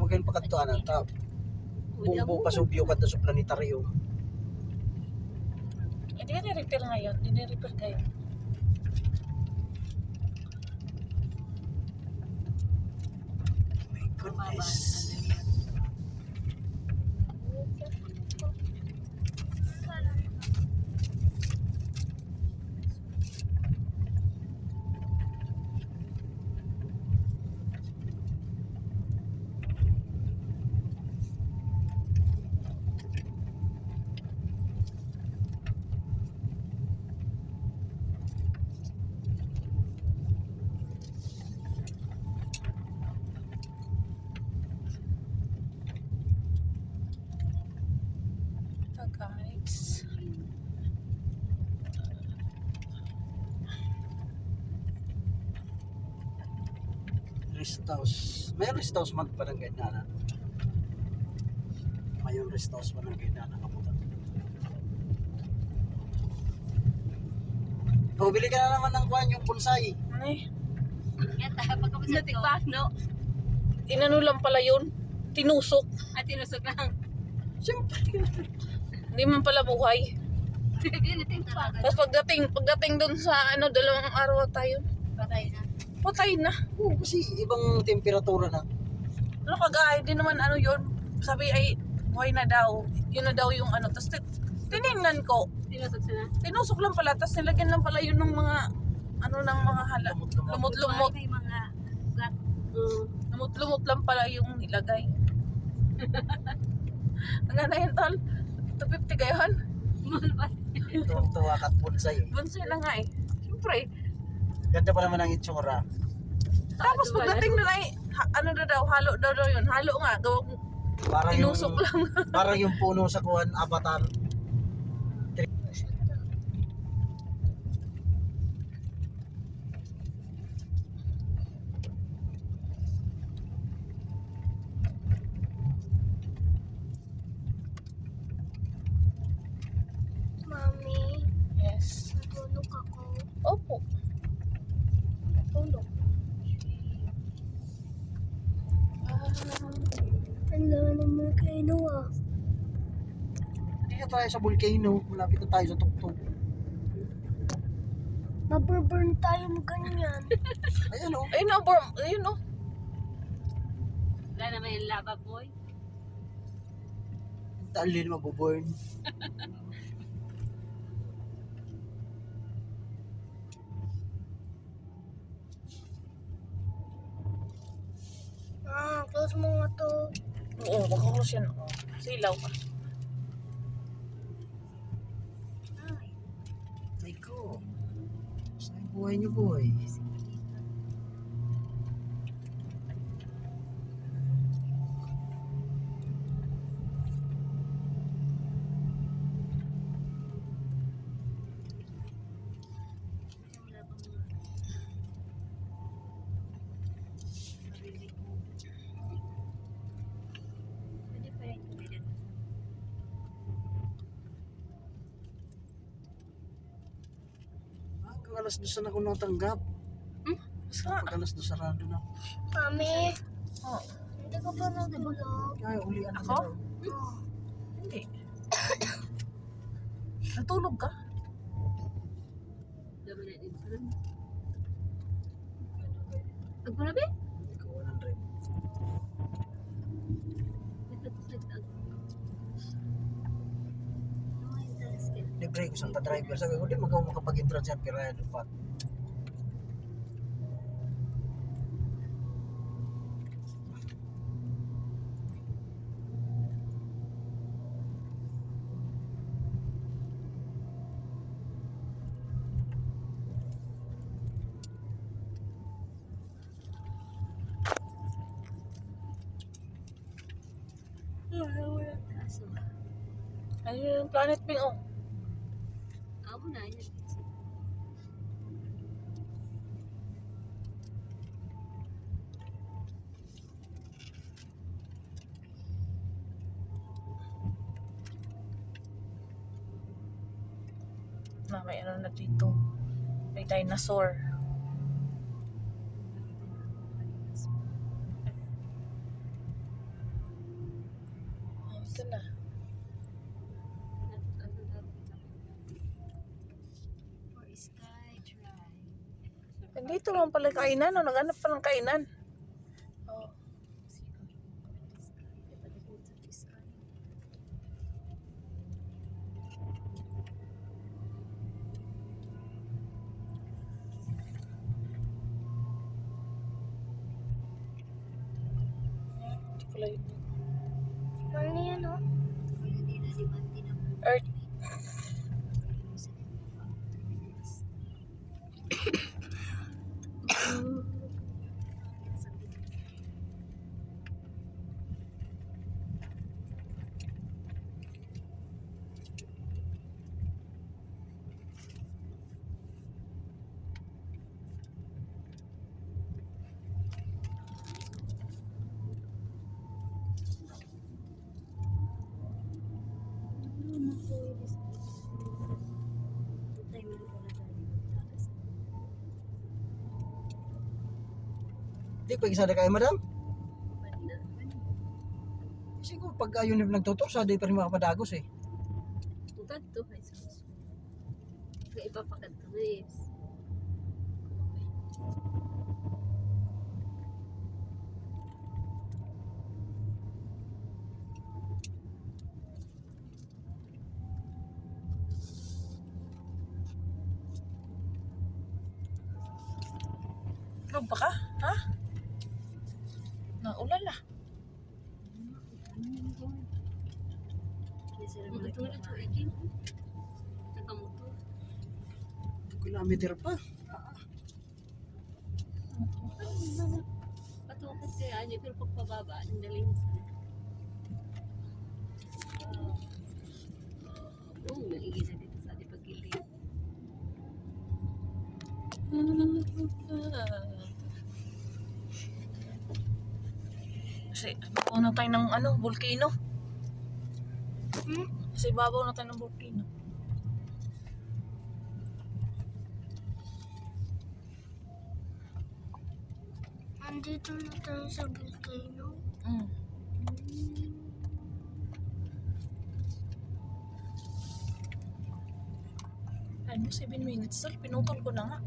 kayo pagkantuan ang tap. Bumbo pasubyo ka sa planetarium. Hindi ka na-repair ngayon. Hindi na-repair kayo. My goodness. So guys. Rest house. May rest house man pa ng ganyan. May rest house pa ng ganyan. O, bili ka na naman ng kwan yung bonsai. Ay, Natikpak, no? inano lang pala yun. Tinusok. At tinusok lang. Siyempre. Hindi man pala buhay. Natikpak. Tapos pagdating dun sa ano, 2 araw tayo. Patay na. Patay na. Oo, kasi ibang temperatura na. Ano kagaya, di naman ano yun. Sabi ay, buhay na daw. Yun na daw yung ano. Tapos tinignan ko. Tinusok siya na. Tinusok lang pala. Tapos nilagyan lang pala yun ng mga, ano ng mga hala. Lumot-lumot. May mga ugat. Lumot-lumot lang pala yung nilagay. Ang ganda yun, tol. 250 gayon. Tuwang-tuwa kat bonsai. Bonsai na nga eh. Siyempre. Ganda pa naman ang itsura. Tapos pagdating na ay, ano na daw, halo daw yun. Halo nga, gawang Parang tinusok yung, lang. parang yung puno sa kuwan, Avatar. Mami, Yes. natulog ako. Opo. Tulog. Ang laman ng volcano ah. Hindi na tayo sa volcano. Malapit na tayo sa tuktok. Maburburn tayo mo ganyan. Ayan o. Ayun o, ayun o. Wala naman yung lava boy. Dali na mabuburn. Close mo nga to. Oo, makakulos yan. Oh. Silaw ka. Ay ko. Saan yung buhay niyo, boy? Pwede pa rin kumilit. Hanggang alas 2 na ako natanggap. Sa? Pag alas 2 sarado na. Mami, Oh, hindi ka pa natulog. Kaya ulian Ako? Oh. hindi. Natulog ka? Laban na din. Agparabi? Ikaw 100. Ito to sa no, interest ka. Libre ko sa driver. Sabi ko, di magawa makapag-intro dyan. Pero ano pa. Kaso, Ayun yung Planet Pink oh. amo na yun. Na may ano na dito. May dinosaur. Ito na. For Sky Drive. Dito lang pala yung kainan. No? Naghanap pa ng kainan. Oh. Hindi pala yun. Ano yan, oh? Earth. Di pag isa na kayo, madam? Siguro pag ayun na nagtutok, sa di pa rin makapadagos eh. Tutad to, ay sus. Kaya ipapakat to, guys. Ano ba ka? Ha? Naulan na. Matulad to, ikin. Nakamotor. Kilometer pa. Patukat kaya niya, pero pagpababa, ang daling sa. Oo, maigil na dito sa ating pagkili. Kasi babaw na tayo ng volcano. Hmm? Kasi babaw na tayo ng volcano. Andito na tayo sa volcano. Mm. Ano, 7 minutes sir. Pinutol ko na nga.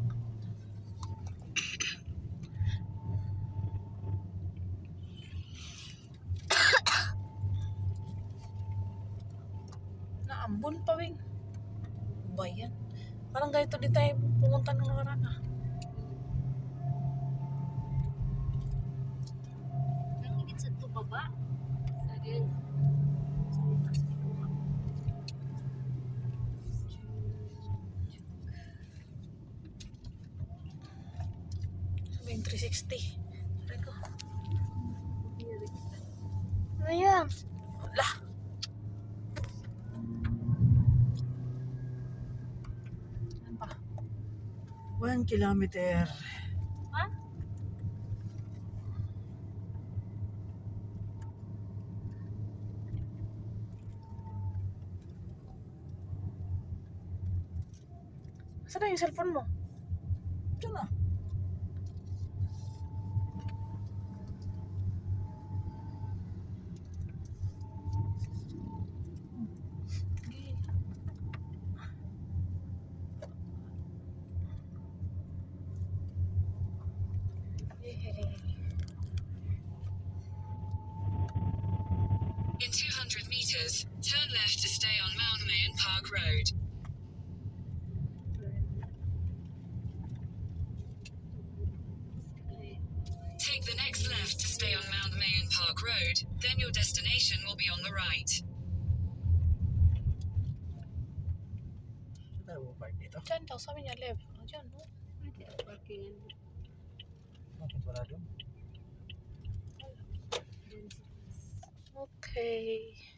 Naambon pa, Wing. Ba yan? Parang ganito din tayo pumunta ng nakaraan ah. Ang higit sa ito baba. Sa akin. Sabi yung 360. Sabi ko, Ano yan? wala. Ano pa? 1 kilometer. Ha? Saan na yung cellphone mo? Diyan na. In 200 meters, turn left to stay on Mount Mayon Park Road. Take the next left to stay on Mount Mayon Park Road, then your destination will be on the right. Saan tayo park dito? Diyan daw, sabi niya, left. O, diyan, no? Pwede, parkingan. Bakit wala doon? Okay.